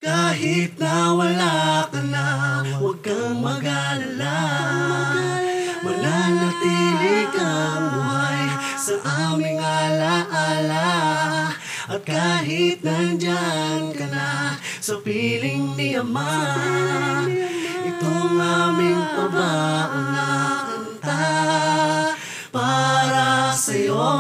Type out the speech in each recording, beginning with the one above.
Kahit na wala ka na, huwag kang mag-alala. Mananatili kang buhay sa aming alaala. At kahit nandyan ka na sa piling ni Ama, itong aming pabaon na kanta para sa'yo.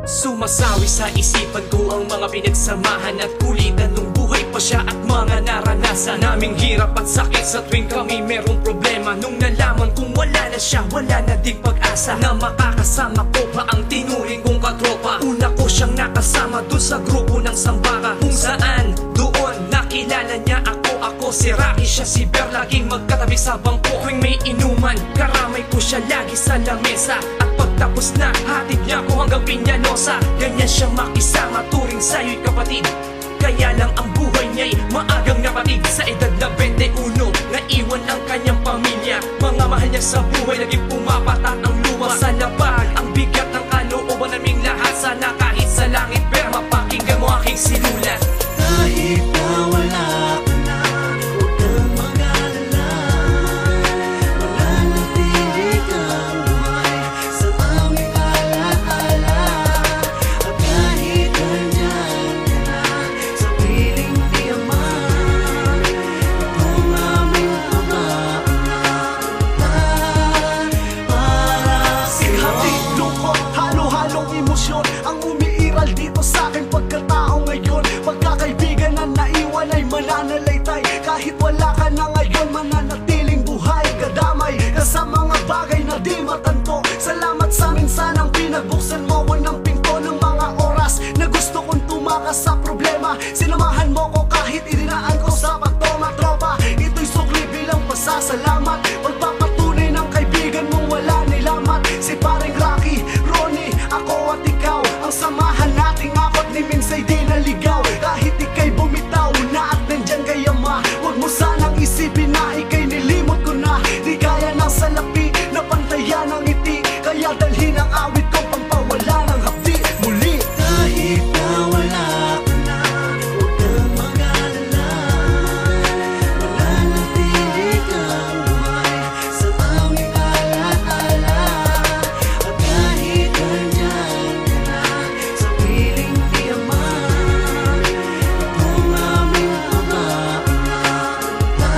Sumasawi sa isipan ko ang mga pinagsamahan at kulitan nung buhay pa siya at mga naranasan naming hirap at sakit sa tuwing kami merong problema. Nung nalaman kong wala na siya, wala na ding pag-asa na makakasama ko pa ang tinuring kong katropa. Una ko siyang nakasama dun sa grupo ng Sambaka, kung saan doon nakilala niya ako si Rocky, siya si Ber, laging magkatabi sa bangko. Tuwing may inuman, karamay ko siya lagi sa lamesa. At pagtapos na, hatid niya ko hanggang Piñanosa. Ganyan siya makisama, turing sa'yo'y kapatid. Kaya lang ang buhay niya'y maagang napatig. Sa edad na 21, naiwan ang kanyang pamilya. Mga mahal niya sa buhay, naging pumapatat ang luha sa labag. Ang bigat ng kalooban naming lahat. Sana kahit sa langit, Ber, mapakinggan mo aking sinulat. Kahit na wala ka na, huwag kang mag-alala. Mananatili kang buhay sa aming alaala. At kahit nandyan ka na sa piling ni Ama, itong aming pabaon na kanta para sa'yo. Hati, lungkot, halo-halong emosyon ang umiiral dito sa aking pagkatao ngayon. Pagkakaibigan na naiwan ay mananalaytay. Kahit wala ka na ngayon, mananatiling buhay. Kadamay ka sa mga bagay na di matanto. Salamat sa minsanang pinagbuksan mo ng pinto ng mga oras na gusto kong tumakas sa problema. Sinamahan mo ko kahit idinaan ko sa pagtoma tropa. Ito'y sukli bilang pasasalamat. Pagpapatunay ng kaibigan mong wala nilamat. Si paring Rocky, Ronnie, ako at ikaw, ang samahan nating apat ni Minsay di naligaw. Kahit ika'y bumitaw na at nandyan kay Ama, huwag mo sanang isipin na ika'y nilimot ko na. Di kaya ng salapi na pantayan ng ngiti, kaya dalhin ang awit ko pampawala ng hapdi muli. Kahit na wala ka na, huwag kang mag-alala. Mananatili kang buhay sa aming alaala. At kahit nandyan ka na sa piling ni Ama, itong aming pabaon na kanta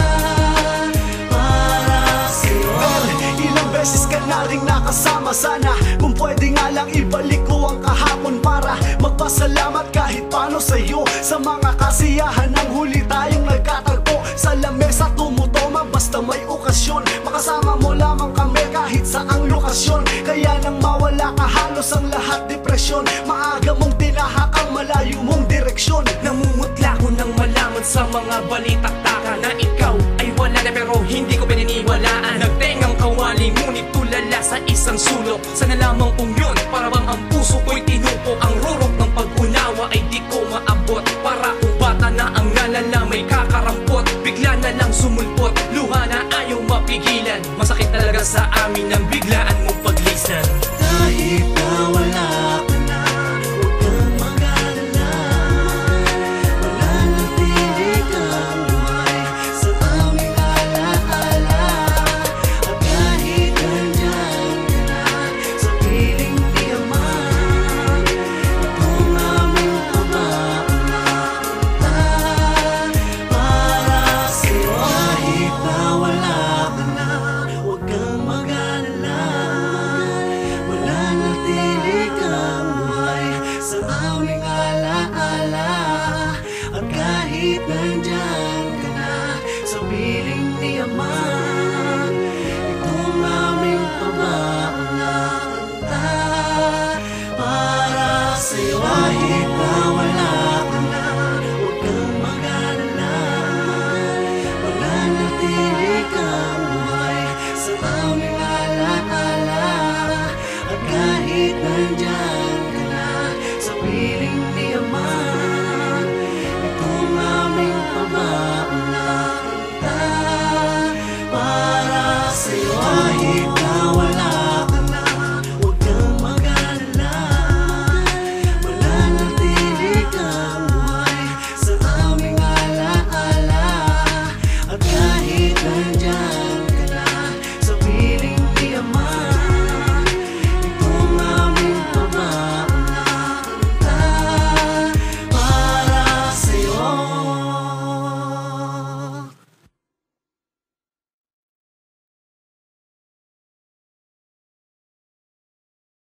para sa'yo. Ilang beses ka na rin nakasama, sana kung pwede nga lang ibalik ko ang kahapon para magpasalamat kahit paano sa'yo. Sa mga kasiyahan ng huli tayong nagkatagpo sa lamesa tumutoma basta may okasyon. Makasama mo lamang kami kahit saang lokasyon. Kaya nang mawala ka halos ang lahat depresyon. Maaga mong tinahak ang malayo mong direksyon. Namumutla ko nang malaman sa mga balitaktakan na ikaw ay wala na pero hindi ko pininiwalaan. Nagtengang kawali ngunit tulala sa isang sulok. Sana lamang kung yun, para bang ang puso ko'y tinupo. Ang rurok ng pag-unawa ay di ko maabot. Para kung bata na ang nalala may kakarampot. Bigla na lang sumulpot, luha na ayaw mapigilan. Masakit talaga sa amin ang biglaan mong paglisan. Kahit na wala